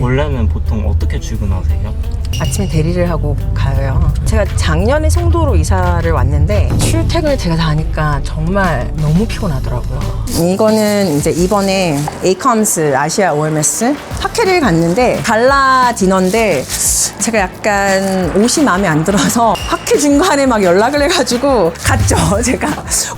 원래는 보통 어떻게 출근하세요? 아침에 대리를 하고 가요. 제가 작년에 송도로 이사를 왔는데 출퇴근을 제가 다 하니까 정말 너무 피곤하더라고요. 이거는 이제 이번에 에이컴스 아시아 OMS 학회를 갔는데 갈라 디너인데 제가 약간 옷이 마음에 안 들어서 학회 중간에 막 연락을 해가지고 갔죠. 제가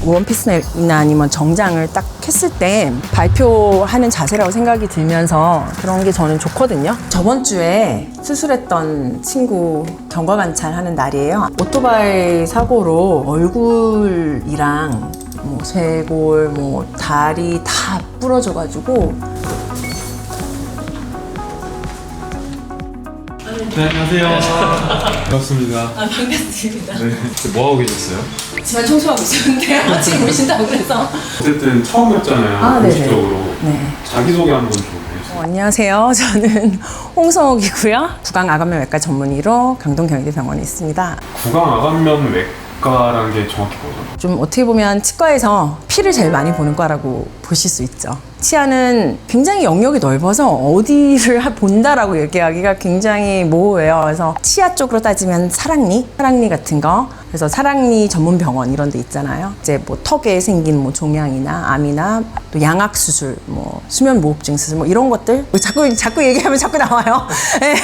원피스나 아니면 정장을 딱 했을 때 발표하는 자세라고 생각이 들면서 그런 게 저는 좋거든요. 저번 주에 수술했던 친구 경과관찰하는 날이에요. 오토바이 사고로 얼굴이랑 뭐 쇄골, 뭐 다리 다 부러져가지고. 네, 안녕하세요. 반갑습니다. 반갑습니다. 네, 뭐 하고 계셨어요? 집안 청소하고 있었는데요. 지금 오신다고 그래서. 어쨌든 처음 뵙잖아요. 아, 네네. 공식적으로. 네. 자기소개 한번 좀 해주세요. 안녕하세요. 저는 홍성옥이고요. 구강암면외과 전문의로 강동경희대병원에 있습니다. 구강암면 외과라는 게 정확히 뭐죠? 좀 어떻게 보면 치과에서 피를 제일 많이 보는 과라고 보실 수 있죠. 치아는 굉장히 영역이 넓어서 어디를 본다라고 얘기하기가 굉장히 모호해요. 그래서 치아 쪽으로 따지면 사랑니 같은 거. 그래서 사랑니 전문 병원 이런 데 있잖아요. 이제 뭐 턱에 생긴 뭐 종양이나 암이나 또 양악 수술, 뭐 수면 무호흡증 수술 뭐 이런 것들. 자꾸 얘기하면 자꾸 나와요. 네.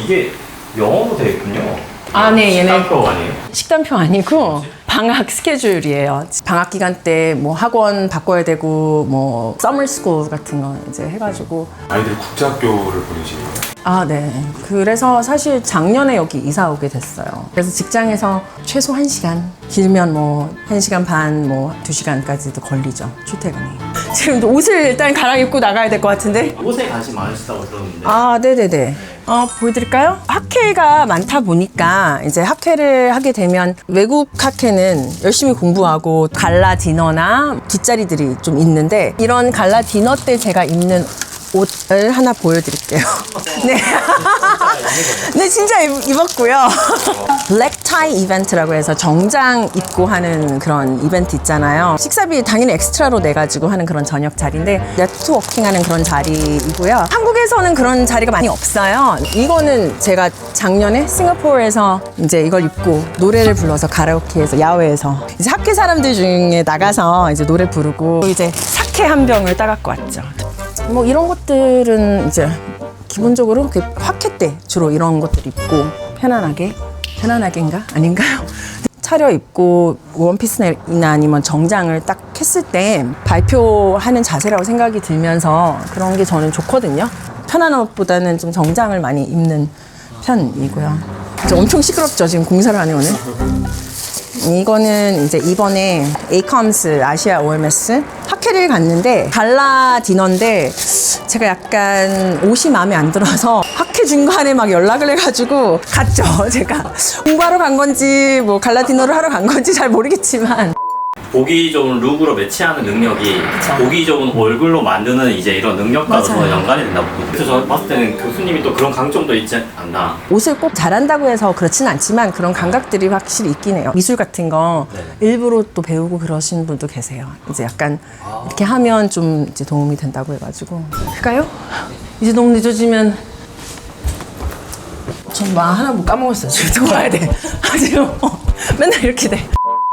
이게 영어로 되어 있군요. 아, 네, 얘네. 식단표 아니에요? 식단표 아니고 방학 스케줄이에요. 방학 기간 때 뭐 학원 바꿔야 되고 뭐 서머스쿨 같은 거 이제 해가지고. 아이들 국제학교를 보내시는 거예요? 아, 네. 그래서 사실 작년에 여기 이사 오게 됐어요. 그래서 직장에서 최소 1시간, 길면 뭐 1시간 반, 뭐 2시간까지도 걸리죠. 출퇴근이. 지금 옷을 일단 갈아입고 나가야 될 것 같은데. 옷에 관심 많으시다고 들었는데. 아, 네네네. 보여드릴까요? 학회가 많다 보니까 이제 학회를 하게 되면 외국 학회는 열심히 공부하고 갈라 디너나 뒷자리들이 좀 있는데 이런 갈라 디너 때 제가 입는 옷을 하나 보여드릴게요. 네. 네, 진짜 입었고요. 블랙타이 이벤트라고 해서 정장 입고 하는 그런 이벤트 있잖아요. 식사비 당연히 엑스트라로 내가지고 하는 그런 저녁 자리인데 네트워킹 하는 그런 자리이고요. 한국에서는 그런 자리가 많이 없어요. 이거는 제가 작년에 싱가포르에서 이제 이걸 입고 노래를 불러서 가라오케에서 야외에서 이제 학회 사람들 중에 나가서 이제 노래 부르고 이제 사케 한 병을 따갖고 왔죠. 뭐 이런 것들은 이제 기본적으로 그 학회 때 주로 이런 것들 입고 편안하게인가? 아닌가요? 차려입고 원피스나 아니면 정장을 딱 했을 때 발표하는 자세라고 생각이 들면서 그런 게 저는 좋거든요. 편안한 옷보다는 좀 정장을 많이 입는 편이고요. 엄청 시끄럽죠? 지금 공사를 하네 오늘. 이거는 이제 이번에 에이컴스 아시아 OMS 학회를 갔는데 갈라 디너인데 제가 약간 옷이 마음에 안 들어서 학회 중간에 막 연락을 해가지고 갔죠. 제가 공부하러 간 건지 뭐 갈라 디너를 하러 간 건지 잘 모르겠지만 보기 좋은 룩으로 매치하는 능력이 보기 좋은 얼굴로 만드는 이제 이런 능력과도 맞아요. 연관이 된다 보거든요. 그래서 저 봤을 때는 교수님이 또 그런 강점도 있지 않나. 옷을 꼭 잘한다고 해서 그렇진 않지만 그런 감각들이 확실히 있긴 해요. 미술 같은 거 일부러 또 배우고 그러신 분도 계세요. 이제 약간 이렇게 하면 좀 이제 도움이 된다고 해가지고. 할까요? 이제 너무 늦어지면 전 하나 못 까먹었어요. 지금 또 와야 돼. 지금 맨날 이렇게 돼.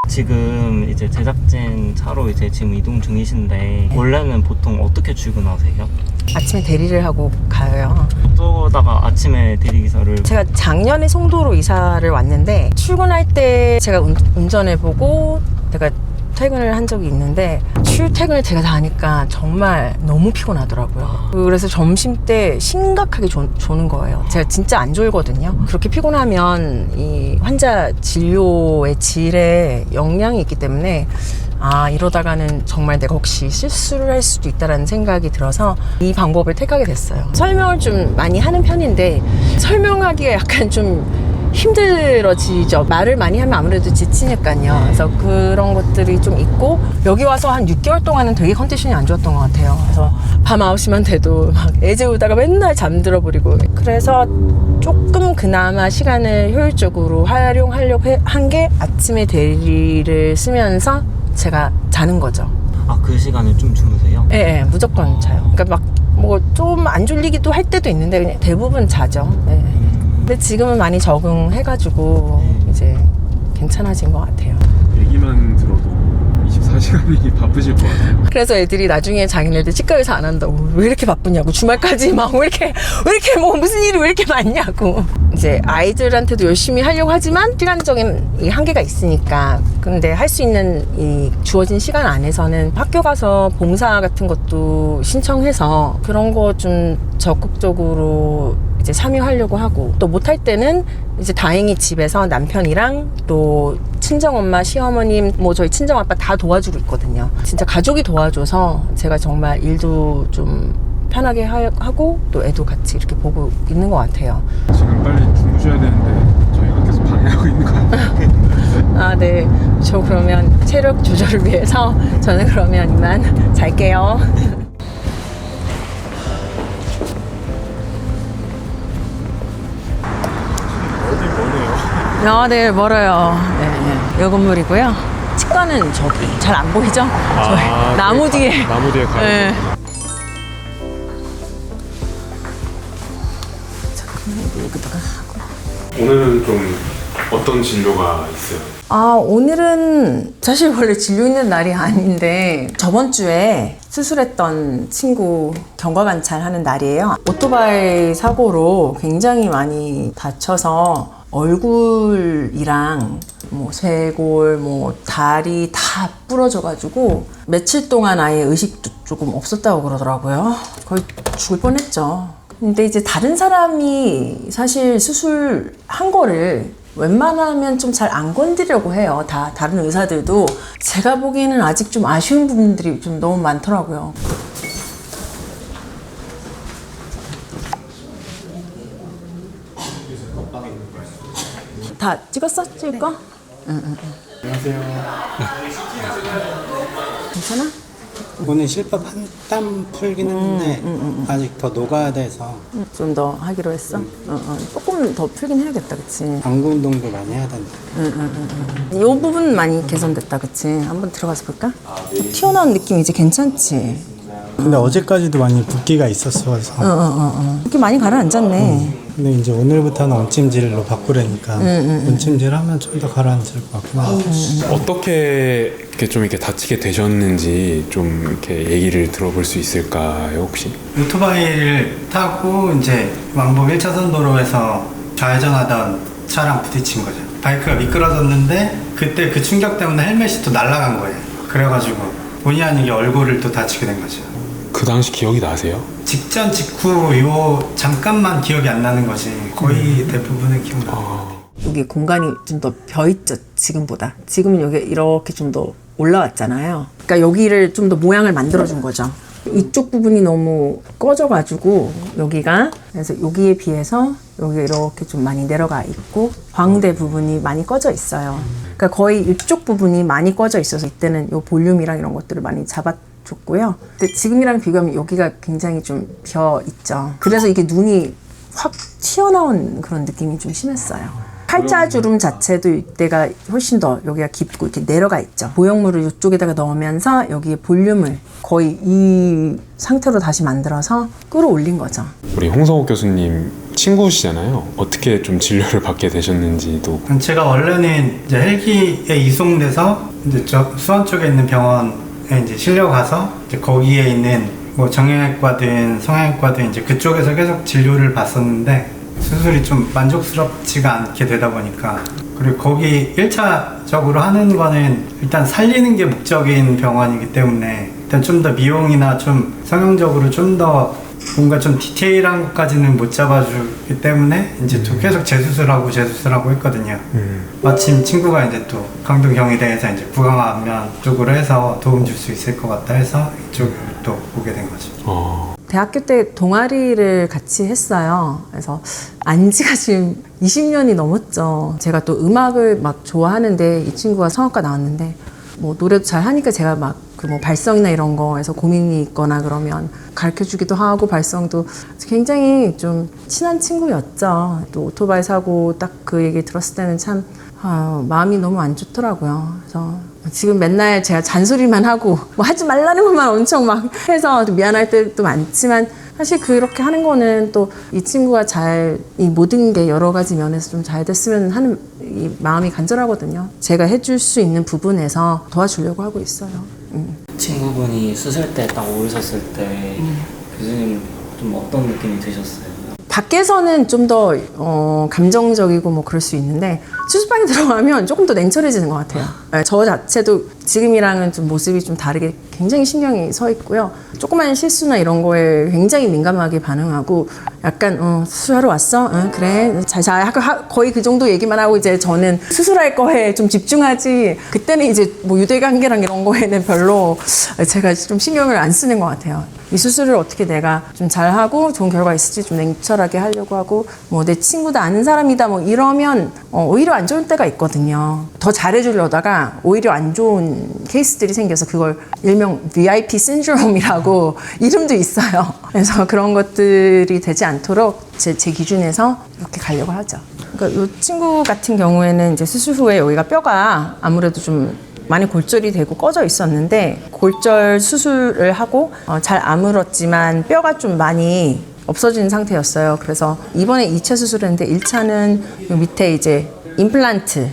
지금 이제 제작진 차로 이제 지금 이동 중이신데 원래는 보통 어떻게 출근하세요? 아침에 대리를 하고 가요. 어쩌다가 아침에 대리기사를 제가 작년에 송도로 이사를 왔는데 출근할 때 제가 운전해보고 내가 퇴근을 한 적이 있는데 출퇴근을 제가 다 하니까 정말 너무 피곤하더라고요. 그래서 점심 때 심각하게 조는 거예요. 제가 진짜 안 졸거든요. 그렇게 피곤하면 이 환자 진료의 질에 영향이 있기 때문에 이러다가는 정말 내가 혹시 실수를 할 수도 있다는 생각이 들어서 이 방법을 택하게 됐어요. 설명을 좀 많이 하는 편인데 설명하기가 약간 좀 힘들어지죠. 말을 많이 하면 아무래도 지치니까요. 그래서 그런 것들이 좀 있고 여기 와서 한 6개월 동안은 되게 컨디션이 안 좋았던 것 같아요. 그래서 밤 9시만 돼도 막 애 재우다가 맨날 잠들어 버리고 그래서 조금 그나마 시간을 효율적으로 활용하려고 한 게 아침에 대리를 쓰면서 제가 자는 거죠. 그 시간에 좀 주무세요? 네, 무조건 자요. 그러니까 막 뭐 좀 안 졸리기도 할 때도 있는데 그냥 대부분 자죠. 네. 근데 지금은 많이 적응해가지고 이제 괜찮아진 것 같아요. 얘기만 들어도 24시간이 바쁘실 것 같아요. 그래서 애들이 나중에 자기네들 치과 의사 안 한다고 왜 이렇게 바쁘냐고 주말까지 막 왜 이렇게 뭐 무슨 일이 왜 이렇게 많냐고. 이제 아이들한테도 열심히 하려고 하지만 시간적인 이 한계가 있으니까. 근데 할 수 있는 이 주어진 시간 안에서는 학교 가서 봉사 같은 것도 신청해서 그런 거 좀 적극적으로 이제 참여하려고 하고, 또 못할 때는 이제 다행히 집에서 남편이랑 또 친정엄마, 시어머님, 뭐 저희 친정아빠 다 도와주고 있거든요. 진짜 가족이 도와줘서 제가 정말 일도 좀 편하게 하고 또 애도 같이 이렇게 보고 있는 것 같아요. 지금 빨리 주무셔야 되는데 저희가 계속 방해하고 있는 거 같아요. 아, 네. 저 그러면 체력 조절을 위해서 저는 그러면 이만 잘게요. 어디 뭐네요? 아, 네, 멀어요. 네, 네. 요 건물이고요. 치과는 저기 잘 안 보이죠? 저희 나무 뒤에. 나무 뒤에 가요. 네. 오늘은 좀 어떤 진료가 있어요? 아, 오늘은 사실 원래 진료 있는 날이 아닌데 저번 주에 수술했던 친구 경과관찰 하는 날이에요. 오토바이 사고로 굉장히 많이 다쳐서 얼굴이랑 뭐 쇄골, 뭐 다리 다 부러져가지고 며칠 동안 아예 의식도 조금 없었다고 그러더라고요. 거의 죽을 뻔했죠. 근데 이제 다른 사람이 사실 수술한 거를 웬만하면 좀 잘 안 건드리려고 해요. 다른 의사들도. 제가 보기에는 아직 좀 아쉬운 부분들이 좀 너무 많더라고요. 다 찍었어? 찍을 거? 응. 안녕하세요. 괜찮아? 오늘 실밥 한 땀 풀긴 했는데 아직 더 녹아야 돼서 좀 더 하기로 했어? 조금 더 풀긴 해야겠다, 그치? 방구 운동도 많이 해야 된다. 이 부분 많이 개선됐다, 그치? 한번 들어가서 볼까? 튀어나온 느낌 이제 괜찮지? 근데 어제까지도 많이 붓기가 있었어서 이렇게 많이 가라앉았네. 근데 이제 오늘부터는 온찜질로 바꾸려니까 온찜질 하면 좀 더 가라앉을 것 같긴 한데 어떻게 이렇게 다치게 되셨는지 좀 이렇게 얘기를 들어볼 수 있을까요, 혹시? 오토바이를 타고 이제 왕복 1차선 도로에서 좌회전하던 차랑 부딪힌 거죠. 바이크가 미끄러졌는데 그때 그 충격 때문에 헬멧이 또 날아간 거예요. 그래가지고 본의 아니게 얼굴을 또 다치게 된 거죠. 그 당시 기억이 나세요? 직전 직후 요 잠깐만 기억이 안 나는 거지 거의 대부분은 기억나. 여기 공간이 좀 더 벼있죠, 지금보다. 지금은 여기 이렇게 좀 더 올라왔잖아요. 그러니까 여기를 좀 더 모양을 만들어준 거죠. 이쪽 부분이 너무 꺼져가지고 여기가, 그래서 여기에 비해서 여기 이렇게 좀 많이 내려가 있고 광대 부분이 많이 꺼져 있어요. 그러니까 거의 이쪽 부분이 많이 꺼져 있어서 이때는 요 볼륨이랑 이런 것들을 많이 잡아줬고요. 근데 지금이랑 비교하면 여기가 굉장히 좀 벼 있죠. 그래서 이게 눈이 확 튀어나온 그런 느낌이 좀 심했어요. 팔자주름 자체도 이때가 훨씬 더 여기가 깊고 이렇게 내려가 있죠. 보형물을 이쪽에다가 넣으면서 여기에 볼륨을 거의 이 상태로 다시 만들어서 끌어올린 거죠. 우리 홍성욱 교수님 친구시잖아요. 어떻게 좀 진료를 받게 되셨는지도. 제가 원래는 이제 헬기에 이송돼서 이제 저 수원 쪽에 있는 병원에 이제 실려가서 이제 거기에 있는 뭐 정형외과든 성형외과든 이제 그쪽에서 계속 진료를 받았는데 수술이 좀 만족스럽지가 않게 되다 보니까, 그리고 거기 1차적으로 하는 거는 일단 살리는 게 목적인 병원이기 때문에 일단 좀 더 미용이나 좀 성형적으로 좀 더 뭔가 좀 디테일한 것까지는 못 잡아주기 때문에 이제 또 계속 재수술하고 했거든요. 마침 친구가 이제 또 강동경희대에서 이제 부강화 안면 쪽으로 해서 도움 줄 수 있을 것 같다 해서 이쪽으로 또 오게 된 거죠. 대학교 때 동아리를 같이 했어요. 그래서 안지가 지금 20년이 넘었죠. 제가 또 음악을 막 좋아하는데 이 친구가 성악과 나왔는데 뭐 노래도 잘 하니까 제가 막 그 뭐 발성이나 이런 거에서 고민이 있거나 그러면 가르쳐 주기도 하고, 발성도 굉장히 좀 친한 친구였죠. 또 오토바이 사고 딱 그 얘기 들었을 때는 참 마음이 너무 안 좋더라고요. 그래서 지금 맨날 제가 잔소리만 하고 뭐 하지 말라는 것만 엄청 막 해서 미안할 때도 많지만 사실 그렇게 하는 거는 또 이 친구가 잘 이 모든 게 여러 가지 면에서 좀 잘 됐으면 하는 이 마음이 간절하거든요. 제가 해줄 수 있는 부분에서 도와주려고 하고 있어요. 친구분이 수술때 딱 오셨을 때 교수님 좀 어떤 느낌이 드셨어요? 밖에서는 좀 더 감정적이고 뭐 그럴 수 있는데 수술방에 들어가면 조금 더 냉철해지는 것 같아요. 네, 저 자체도 지금이랑은 좀 모습이 좀 다르게 굉장히 신경이 서 있고요. 조그만 실수나 이런 거에 굉장히 민감하게 반응하고 약간 수술하러 왔어? 응, 그래. 잘 거의 그 정도 얘기만 하고 이제 저는 수술할 거에 좀 집중하지 그때는 이제 뭐 유대관계랑 이런 거에는 별로 제가 좀 신경을 안 쓰는 것 같아요. 이 수술을 어떻게 내가 좀 잘하고 좋은 결과 있을지 좀 냉철하게 하려고 하고 뭐 내 친구다 아는 사람이다 뭐 이러면 오히려 안 좋은 때가 있거든요. 더 잘해주려다가 오히려 안 좋은 케이스들이 생겨서 그걸 일명 VIP 신드롬이라고 이름도 있어요. 그래서 그런 것들이 되지 않도록 제 기준에서 이렇게 가려고 하죠. 그러니까 이 친구 같은 경우에는 이제 수술 후에 여기가 뼈가 아무래도 좀 많이 골절이 되고 꺼져 있었는데 골절 수술을 하고 잘 아물었지만 뼈가 좀 많이 없어진 상태였어요. 그래서 이번에 2차 수술을 했는데 1차는 밑에 이제 임플란트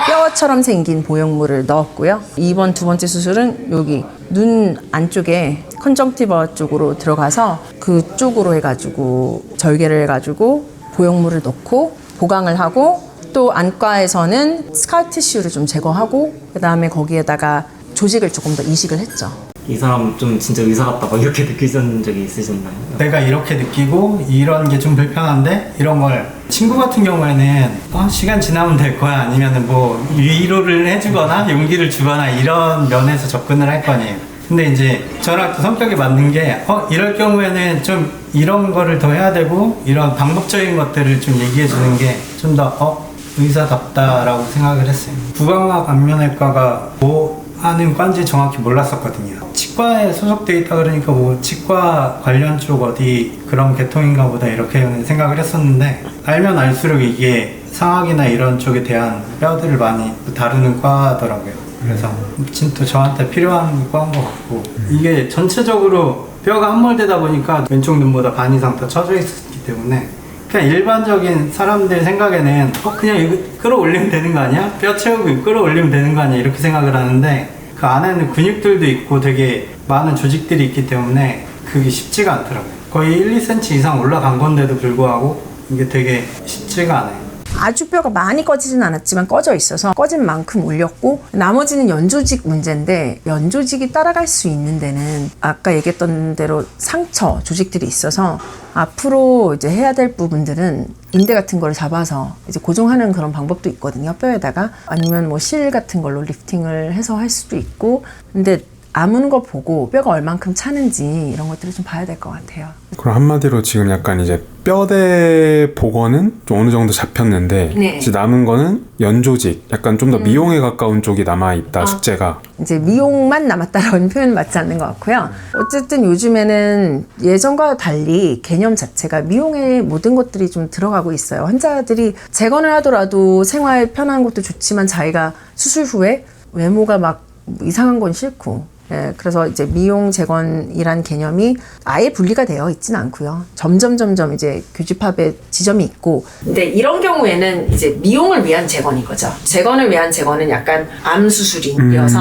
뼈처럼 생긴 보형물을 넣었고요. 이번 두 번째 수술은 여기 눈 안쪽에 컨정티버 쪽으로 들어가서 그쪽으로 해가지고 절개를 해가지고 보형물을 넣고 보강을 하고 또 안과에서는 스카 티슈를 좀 제거하고 그 다음에 거기에다가 조직을 조금 더 이식을 했죠. 이 사람 좀 진짜 의사 같다 막 이렇게 느끼신 적이 있으셨나요? 내가 이렇게 느끼고 이런 게 좀 불편한데 이런 걸 친구 같은 경우에는 시간 지나면 될 거야 아니면 뭐 위로를 해주거나 용기를 주거나 이런 면에서 접근을 할 거 아니에요. 근데 이제 저랑 또 성격이 맞는 게 이럴 경우에는 좀 이런 거를 더 해야 되고 이런 방법적인 것들을 좀 얘기해 주는 게 좀 더 의사답다라고 생각을 했어요. 구강학 안면외과가 뭐 하는 과인지 정확히 몰랐었거든요. 치과에 소속돼 있다 그러니까 뭐 치과 관련 쪽 어디 그런 계통인가 보다 이렇게 생각을 했었는데 알면 알수록 이게 상악이나 이런 쪽에 대한 뼈들을 많이 다루는 과더라고요. 그래서 진짜 저한테 필요한 과인 것 같고 이게 전체적으로 뼈가 함몰되다 보니까 왼쪽 눈보다 반 이상 더 처져 있었기 때문에 그냥 일반적인 사람들 생각에는 그냥 이거 끌어올리면 되는 거 아니야? 뼈 채우고 끌어올리면 되는 거 아니야? 이렇게 생각을 하는데 그 안에는 근육들도 있고 되게 많은 조직들이 있기 때문에 그게 쉽지가 않더라고요. 거의 1, 2cm 이상 올라간 건데도 불구하고 이게 되게 쉽지가 않아요. 아주 뼈가 많이 꺼지진 않았지만 꺼져 있어서 꺼진 만큼 올렸고 나머지는 연조직 문제인데 연조직이 따라갈 수 있는 데는 아까 얘기했던 대로 상처 조직들이 있어서 앞으로 이제 해야 될 부분들은 인대 같은 걸 잡아서 이제 고정하는 그런 방법도 있거든요. 뼈에다가 아니면 뭐 실 같은 걸로 리프팅을 해서 할 수도 있고 근데 아무는 거 보고 뼈가 얼만큼 차는지 이런 것들을 좀 봐야 될 것 같아요. 그럼 한마디로 지금 약간 이제 뼈대 복원은 좀 어느 정도 잡혔는데 네. 이제 남은 거는 연조직, 약간 좀 더 미용에 가까운 쪽이 남아있다, 숙제가. 이제 미용만 남았다라는 표현은 맞지 않는 것 같고요. 어쨌든 요즘에는 예전과 달리 개념 자체가 미용의 모든 것들이 좀 들어가고 있어요. 환자들이 재건을 하더라도 생활 편한 것도 좋지만 자기가 수술 후에 외모가 막 이상한 건 싫고 그래서 이제 미용 재건이란 개념이 아예 분리가 되어 있지는 않고요. 점점 이제 교집합의 지점이 있고. 근데 이런 경우에는 이제 미용을 위한 재건인 거죠. 재건을 위한 재건은 약간 암 수술이어서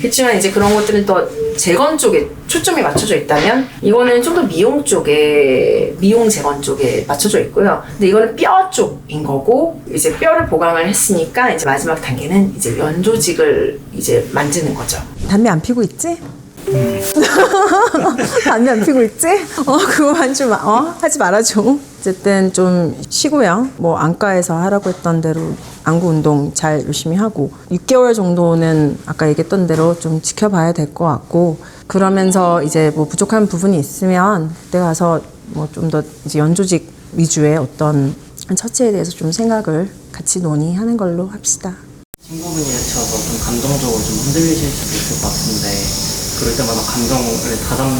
그렇지만 이제 그런 것들은 또 재건 쪽에 초점이 맞춰져 있다면 이거는 좀 더 미용 쪽에 미용 재건 쪽에 맞춰져 있고요. 근데 이거는 뼈 쪽인 거고 이제 뼈를 보강을 했으니까 이제 마지막 단계는 이제 연조직을 이제 만드는 거죠. 담배 안 피고 있지? 담배 안 피고 있지? 그거만 좀 하지 말아줘. 어쨌든 좀 쉬고요. 뭐 안과에서 하라고 했던 대로 안구 운동 잘 열심히 하고 6개월 정도는 아까 얘기했던 대로 좀 지켜봐야 될 것 같고 그러면서 이제 뭐 부족한 부분이 있으면 그때 가서 뭐 좀 더 이제 연조직 위주의 어떤 처치에 대해서 좀 생각을 같이 논의하는 걸로 합시다. 친구분이 다쳐서 좀 감정적으로 좀 흔들리실 수도 있을 것 같은데 그럴 때마다 감정을 다잡는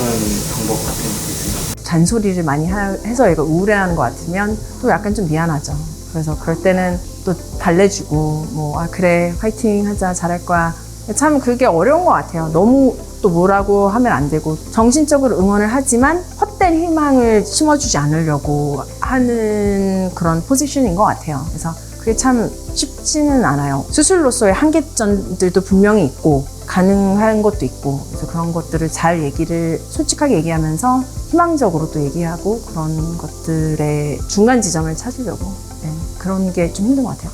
방법 같은 것도 있어요? 잔소리를 많이 해서 이거 우울해하는 것 같으면 또 약간 좀 미안하죠. 그래서 그럴 때는 또 달래주고 그래 화이팅 하자 잘할 거야. 참 그게 어려운 것 같아요. 너무 또 뭐라고 하면 안 되고 정신적으로 응원을 하지만 헛된 희망을 심어주지 않으려고 하는 그런 포지션인 것 같아요. 그래서 그게 참 쉽지는 않아요. 수술로서의 한계점들도 분명히 있고 가능한 것도 있고 그래서 그런 것들을 잘 얘기를 솔직하게 얘기하면서 희망적으로 또 얘기하고 그런 것들의 중간 지점을 찾으려고 그런 게 좀 힘든 것 같아요.